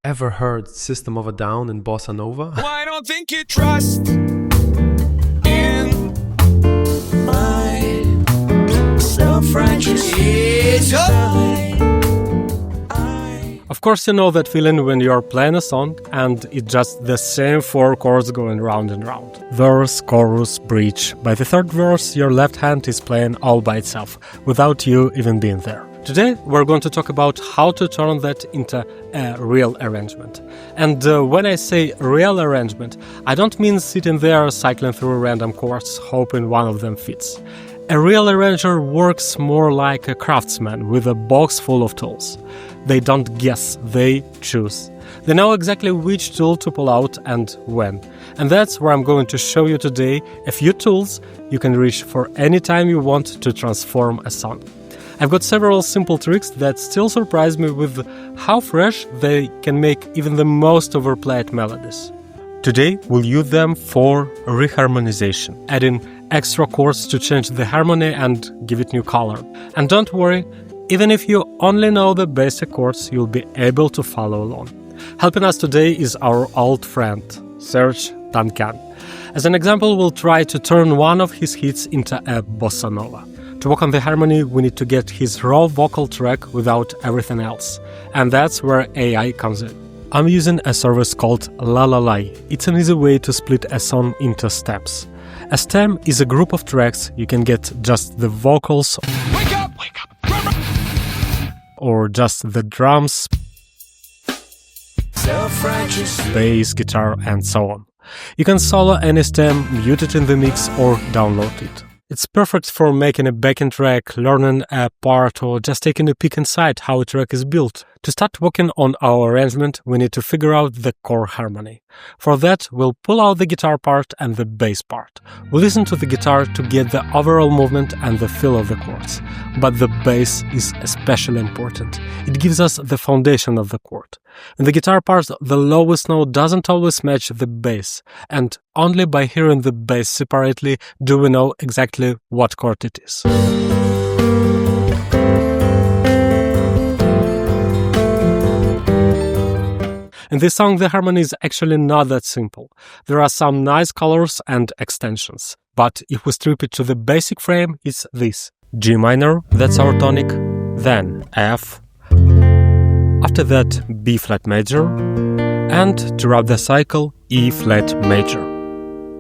Ever heard System of a Down in bossa nova? I don't think you trust in my self-righteous Of course, you know that feeling when you're playing a song and it's just the same 4 chords going round and round. Verse, chorus, bridge. By the third verse, your left hand is playing all by itself, without you even being there. Today, we're going to talk about how to turn that into a real arrangement. And when I say real arrangement, I don't mean sitting there cycling through random chords, hoping one of them fits. A real arranger works more like a craftsman with a box full of tools. They don't guess, they choose. They know exactly which tool to pull out and when. And that's where I'm going to show you today a few tools you can reach for any time you want to transform a song. I've got several simple tricks that still surprise me with how fresh they can make even the most overplayed melodies. Today, we'll use them for reharmonization, adding extra chords to change the harmony and give it new color. And don't worry, even if you only know the basic chords, you'll be able to follow along. Helping us today is our old friend, Serj Tankian. As an example, we'll try to turn one of his hits into a bossa nova. To work on the harmony, we need to get his raw vocal track without everything else. And that's where AI comes in. I'm using a service called La. It's an easy way to split a song into steps. A stem is a group of tracks. You can get just the vocals, Wake up! or just the drums, Self-righteous bass, guitar, and so on. You can solo any stem, mute it in the mix, or download it. It's perfect for making a backing track, learning a part, or just taking a peek inside how a track is built. To start working on our arrangement, we need to figure out the core harmony. For that, we'll pull out the guitar part and the bass part. We'll listen to the guitar to get the overall movement and the feel of the chords. But the bass is especially important. It gives us the foundation of the chord. In the guitar part, the lowest note doesn't always match the bass, and only by hearing the bass separately do we know exactly what chord it is. In this song, the harmony is actually not that simple. There are some nice colors and extensions. But if we strip it to the basic frame, it's this. G minor, that's our tonic, then F, after that B flat major, and to wrap the cycle, E flat major.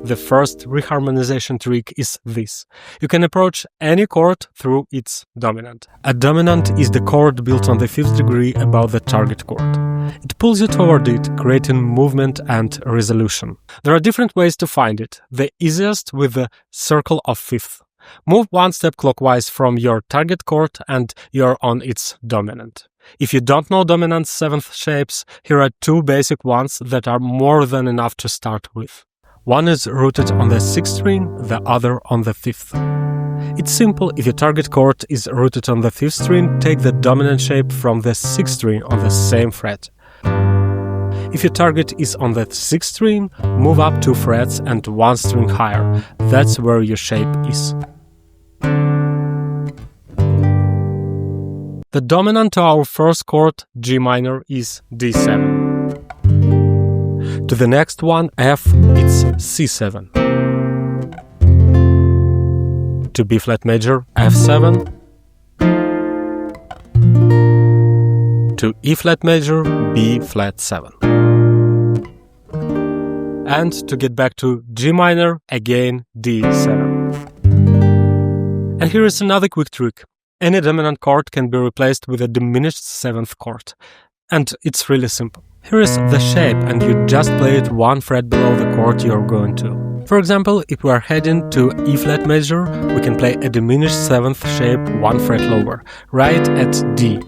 The first reharmonization trick is this. You can approach any chord through its dominant. A dominant is the chord built on the 5th degree above the target chord. It pulls you toward it, creating movement and resolution. There are different ways to find it. The easiest with the circle of 5th. Move one step clockwise from your target chord and you're on its dominant. If you don't know dominant 7th shapes, here are 2 basic ones that are more than enough to start with. One is rooted on the 6th string, the other on the 5th. It's simple. If your target chord is rooted on the 5th string, take the dominant shape from the 6th string on the same fret. If your target is on the 6th string, move up 2 frets and 1 string higher. That's where your shape is. The dominant to our first chord, G minor, is D7. To the next one, F, it's C7. To B flat major, F7. To E flat major, B flat 7. And to get back to G minor, again D7. And here is another quick trick. Any dominant chord can be replaced with a diminished 7th chord. And it's really simple. Here is the shape, and you just play it 1 fret below the chord you're going to. For example, if we are heading to E flat major, we can play a diminished 7th shape 1 fret lower, right at D,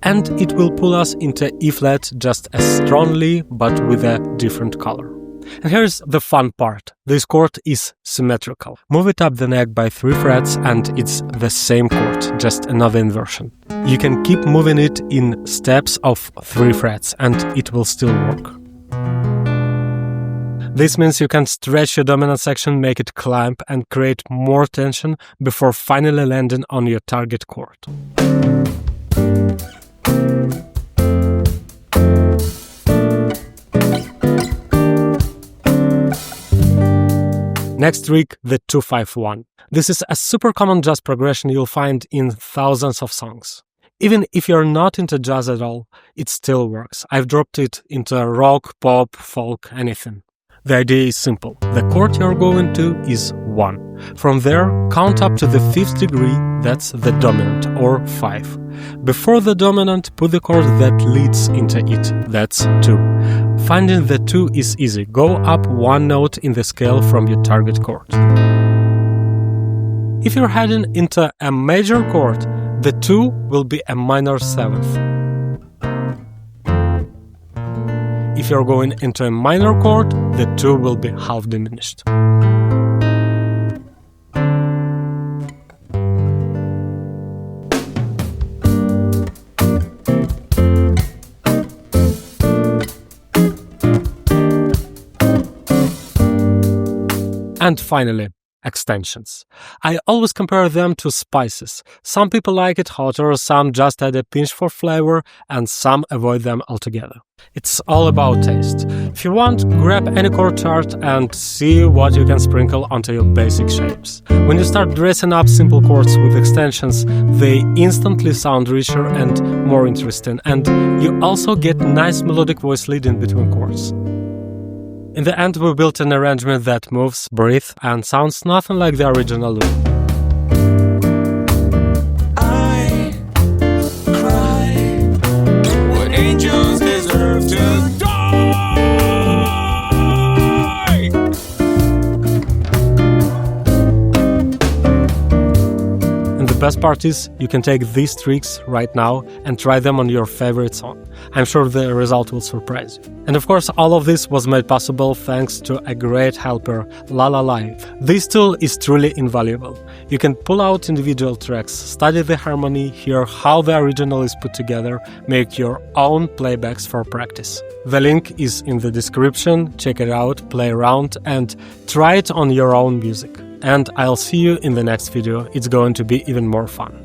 and it will pull us into E flat just as strongly, but with a different color. And here's the fun part. This chord is symmetrical. Move it up the neck by 3 frets and it's the same chord, just another inversion. You can keep moving it in steps of 3 frets and it will still work. This means you can stretch your dominant section, make it clamp and create more tension before finally landing on your target chord. Next trick, the 2-5-1. This is a super common jazz progression you'll find in thousands of songs. Even if you're not into jazz at all, it still works. I've dropped it into rock, pop, folk, anything. The idea is simple. The chord you're going to is 1. From there, count up to the 5th degree, that's the dominant, or 5. Before the dominant, put the chord that leads into it, that's 2. Finding the 2 is easy. Go up 1 note in the scale from your target chord. If you're heading into a major chord, the 2 will be a minor 7th. If you're going into a minor chord, the 2 will be half diminished. And finally, extensions. I always compare them to spices. Some people like it hotter, some just add a pinch for flavor, and some avoid them altogether. It's all about taste. If you want, grab any chord chart and see what you can sprinkle onto your basic shapes. When you start dressing up simple chords with extensions, they instantly sound richer and more interesting, and you also get nice melodic voice leading between chords. In the end, we built an arrangement that moves, breathes, and sounds nothing like the original loop. I cry what angels deserve to die. And the best part is, you can take these tricks right now and try them on your favorite song. I'm sure the result will surprise you. And of course, all of this was made possible thanks to a great helper, La Live. This tool is truly invaluable. You can pull out individual tracks, study the harmony, hear how the original is put together, make your own playbacks for practice. The link is in the description, check it out, play around, and try it on your own music. And I'll see you in the next video, it's going to be even more fun.